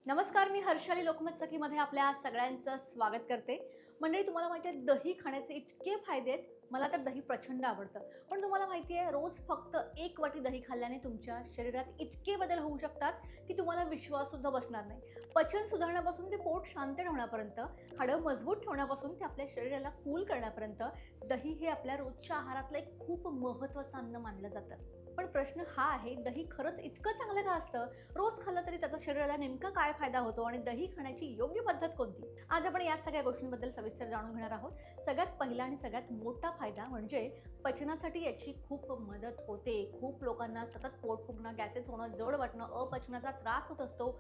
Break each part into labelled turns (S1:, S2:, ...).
S1: नमस्कार, मी हर्षाली लोकमत सखीमध्ये आपल्या सगळ्यांचं स्वागत करते. मंडळी, तुम्हाला माहिती आहे दही खाण्याचे इतके फायदे आहेत. मला तर दही प्रचंड आवडतं. पण तुम्हाला माहिती आहे रोज फक्त 1 वाटी दही खाल्ल्याने तुमच्या शरीरात इतके बदल होऊ शकतात की तुम्हाला विश्वास सुद्धा बसणार नाही. पचन सुधारण्यापासून ते पोट शांत ठेवण्यापर्यंत, हाडं मजबूत ठेवण्यापासून ते आपल्या शरीराला कूल करण्यापर्यंत दही हे आपल्या रोजच्या आहारातलं एक खूप महत्त्वाचं अन्न मानलं जातं. पण प्रश्न हा आहे, दही खरंच इतकं चांगलं का असतं? रोज खाल्लं तरी त्याचा शरीराला नेमका काय फायदा होतो आणि दही खाण्याची योग्य पद्धत कोणती? आज आपण या सगळ्या गोष्टींबद्दल सविस्तर जाणून घेणार आहोत. सगळ्यात पहिला आणि सगळ्यात मोठा फायदा म्हणजे पचनासाठी याची खूप मदत होते. खूप लोकांना सतत पोट फुगणं, गॅसेस होणं, जड वाटणं, अपचनाचा त्रास होत असतो.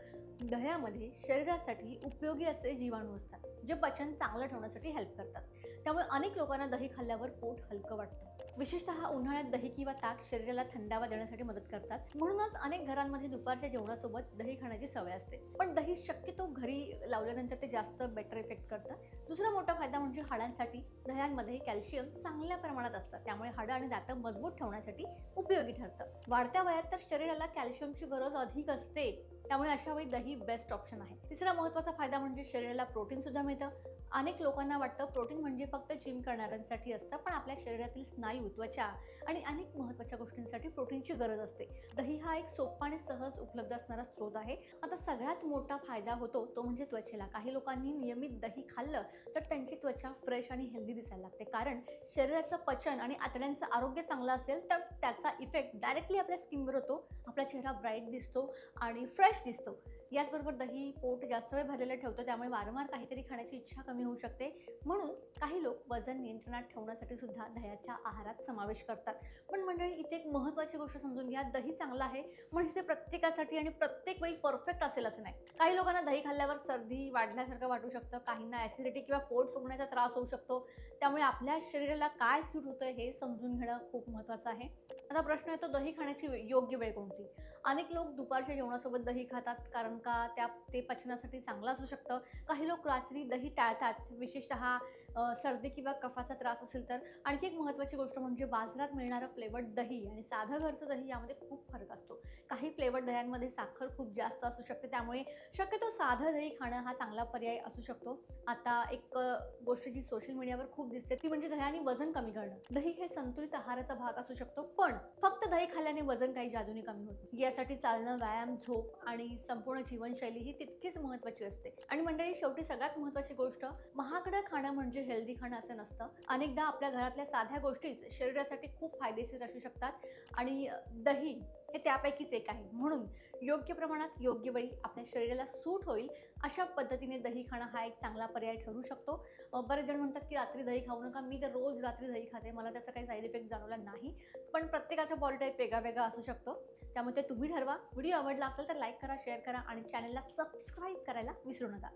S1: दह्यामध्ये शरीरासाठी उपयोगी असे जीवाणू असतात, जे पचन चांगलं ठेवण्यासाठी हेल्प करतात. त्यामुळे अनेक लोकांना दही खाल्ल्यावर पोट हलकं वाटतं. विशेषतः उन्हाळ्यात दही किंवा ताक शरीराला थंडावा देण्यासाठी मदत करतात. म्हणूनच अनेक घरांमध्ये दुपारच्या जेवणासोबत दही खाण्याची सवय असते. पण दही शक्यतो घरी लावल्यानंतर ते जास्त बेटर इफेक्ट करतं. दुसरा मोठा फायदा म्हणजे हाडांसाठी. दह्यांमध्ये कॅल्शियम चांगल्या प्रमाणात असतं, त्यामुळे हाडं आणि दातं मजबूत ठेवण्यासाठी उपयोगी ठरतं. वाढत्या वयात तर शरीराला कॅल्शियमची गरज अधिक असते, त्यामुळे अशा वेळी दही बेस्ट ऑप्शन आहे. तिसरा महत्त्वाचा फायदा म्हणजे शरीराला प्रोटीन सुद्धा मिळतं. अनेक लोकांना वाटतं प्रोटीन म्हणजे फक्त जिम करणाऱ्यांसाठी असतं, पण आपल्या शरीरातील स्नायू, त्वचा आणि अनेक महत्त्वाच्या गोष्टींसाठी प्रोटीनची गरज असते. दही हा एक सोपा आणि सहज उपलब्ध असणारा स्रोत आहे. आता सगळ्यात मोठा फायदा होतो तो म्हणजे त्वचेला. काही लोकांनी नियमित दही खाल्लं तर त्यांची त्वचा फ्रेश आणि हेल्दी दिसायला लागते, कारण शरीराचं पचन आणि आतड्यांचं आरोग्य चांगलं असेल तर त्याचा इफेक्ट डायरेक्टली आपल्या स्किनवर होतो. आपला चेहरा ब्राईट दिसतो आणि फ्रेश दिसतो. याचबरोबर दही पोट जास्त वेळ भरलेलं ठेवतं, त्यामुळे वारंवार काहीतरी खाण्याची इच्छा कमी होऊ शकते. म्हणून काही लोक वजन नियंत्रणात ठेवण्यासाठी सुद्धा दह्याच्या आहारात समावेश करतात. पण मंडळी, इथे एक महत्त्वाची गोष्ट समजून घ्या, दही चांगलं आहे म्हणजे ते प्रत्येकासाठी आणि प्रत्येक वेळी परफेक्ट असेल असं नाही. काही लोकांना दही खाल्ल्यावर सर्दी वाढल्यासारखं वाटू शकतं, काहींना ॲसिडिटी किंवा पोट फुगण्याचा त्रास होऊ शकतो. त्यामुळे आपल्या शरीराला काय सूट होतं हे समजून घेणं खूप महत्त्वाचं आहे. आता प्रश्न येतो, दही खाण्याची योग्य वेळ कोणती? अनेक लोक दुपारच्या जेवणासोबत दही खातात, कारण का ते पचनासाठी चांगलं असू शकतं. काही लोक रात्री दही टाळतात, विशेषतः सर्दी किंवा कफाचा त्रास असेल तर. आणखी एक महत्त्वाची गोष्ट म्हणजे बाजारात मिळणारं फ्लेवर्ड दही आणि साधं घरचं दही यामध्ये खूप फरक असतो. काही फ्लेवर्ड दह्यांमध्ये साखर खूप जास्त असू शकते, त्यामुळे शक्यतो साधं दही खाणं हा चांगला पर्याय असू शकतो. आता एक गोष्ट जी सोशल मीडियावर खूप दिसते ती म्हणजे दह्याने वजन कमी करणं. दही हे संतुलित आहाराचा भाग असू शकतो, पण फक्त दही खाल्ल्याने वजन काही जादूने कमी होत नाही. यासाठी चालणं, व्यायाम, झोप आणि संपूर्ण जीवनशैली ही तितकीच महत्त्वाची असते. आणि मंडळी, शेवटी सगळ्यात महत्त्वाची गोष्ट, महागडं खाणं म्हणजे हेल्दी खाणं असं नसतं. अनेकदा आपल्या घरातल्या साध्या गोष्टीच शरीरासाठी खूप फायदेशीर असू शकतात आणि दही हे त्यापैकीच एक आहे. म्हणून योग्य प्रमाणात, योग्य वेळी आपल्या शरीराला सूट होईल अशा पद्धतीने दही खाणं हा एक चांगला पर्याय ठरू शकतो. बरेच जण म्हणतात की रात्री दही खाऊ नका. मी तर रोज रात्री दही खाते, मला त्याचा काही साईड इफेक्ट जाणवला नाही. पण प्रत्येकाचा बॉडी टाईप वेगळा असू शकतो, त्यामुळे ते तुम्ही ठरवा. व्हिडिओ आवडला असेल तर लाईक करा, शेअर करा आणि चॅनलला सबस्क्राईब करायला विसरू नका.